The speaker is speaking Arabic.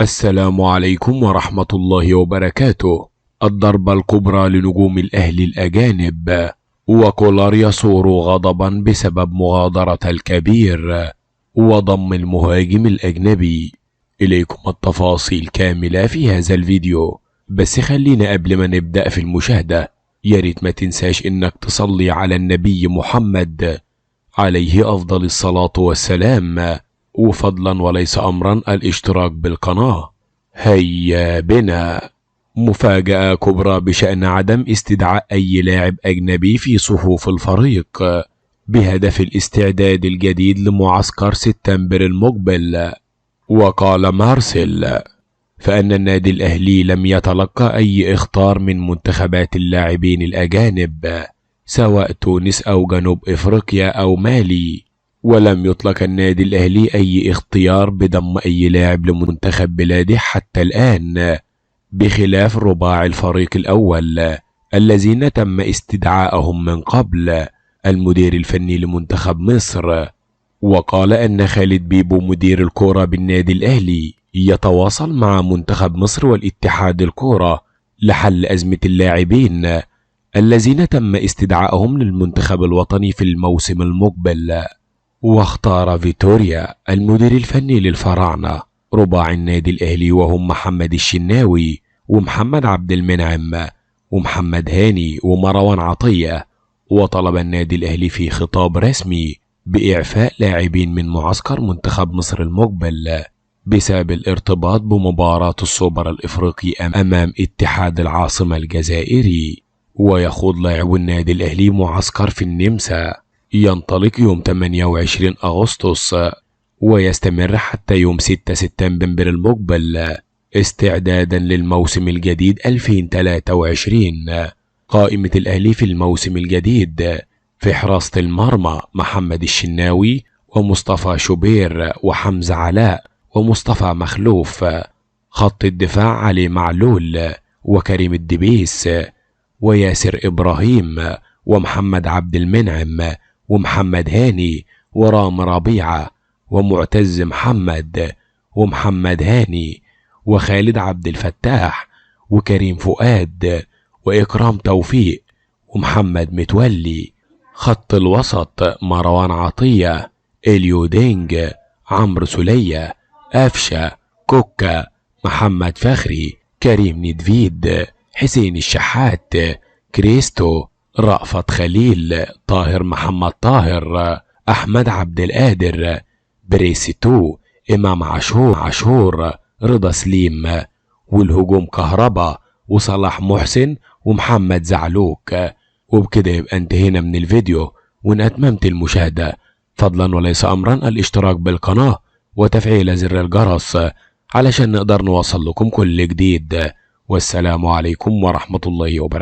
السلام عليكم ورحمة الله وبركاته. الضربة الكبرى لنجوم الأهلي الأجانب، وكولر يثور غضبا بسبب مغادرة الكبير وضم المهاجم الأجنبي. إليكم التفاصيل كاملة في هذا الفيديو، بس خلينا قبل ما نبدأ في المشاهدة ياريت ما تنساش إنك تصلي على النبي محمد عليه أفضل الصلاة والسلام، وفضلا وليس أمرا الاشتراك بالقناة. هيا بنا. مفاجأة كبرى بشأن عدم استدعاء أي لاعب أجنبي في صفوف الفريق بهدف الاستعداد الجديد لمعسكر سبتمبر المقبل. وقال مارسيل فأن النادي الأهلي لم يتلقى أي إخطار من منتخبات اللاعبين الأجانب سواء تونس أو جنوب إفريقيا أو مالي، ولم يطلق النادي الأهلي أي اختيار بضم أي لاعب لمنتخب بلاده حتى الآن، بخلاف رباع الفريق الأول الذين تم استدعائهم من قبل. المدير الفني لمنتخب مصر وقال أن خالد بيبو مدير الكرة بالنادي الأهلي يتواصل مع منتخب مصر والاتحاد الكرة لحل أزمة اللاعبين الذين تم استدعائهم للمنتخب الوطني في الموسم المقبل. واختار فيتوريا المدير الفني للفراعنة رباع النادي الأهلي، وهم محمد الشناوي ومحمد عبد المنعم ومحمد هاني ومروان عطية. وطلب النادي الأهلي في خطاب رسمي بإعفاء لاعبين من معسكر منتخب مصر المقبل بسبب الارتباط بمباراة السوبر الإفريقي أمام اتحاد العاصمة الجزائري. ويخوض لاعب النادي الأهلي معسكر في النمسا ينطلق يوم 28 أغسطس ويستمر حتى يوم 6 سبتمبر المقبل استعدادا للموسم الجديد 2023. قائمة الأهلي في الموسم الجديد: في حراسة المرمى محمد الشناوي ومصطفى شوبير وحمزة علاء ومصطفى مخلوف. خط الدفاع علي معلول وكريم الدبيس وياسر إبراهيم ومحمد عبد المنعم ومحمد هاني ورام ربيعة ومعتز محمد ومحمد هاني وخالد عبد الفتاح وكريم فؤاد وإكرام توفيق ومحمد متولي. خط الوسط: مروان عطية، إليو دينج، عمرو سولية، أفشة، كوكا، محمد فخري، كريم ندفيد، حسين الشحات، كريستو، رأفت خليل، طاهر محمد طاهر، أحمد عبد القادر، بريستو، إمام عاشور، رضا سليم. والهجوم: كهربا وصلاح محسن ومحمد زعلوك. وبكده يبقى انتهينا من الفيديو، وإن أتممت المشاهدة فضلا وليس أمرا الاشتراك بالقناة وتفعيل زر الجرس علشان نقدر نوصل لكم كل جديد. والسلام عليكم ورحمة الله وبركاته.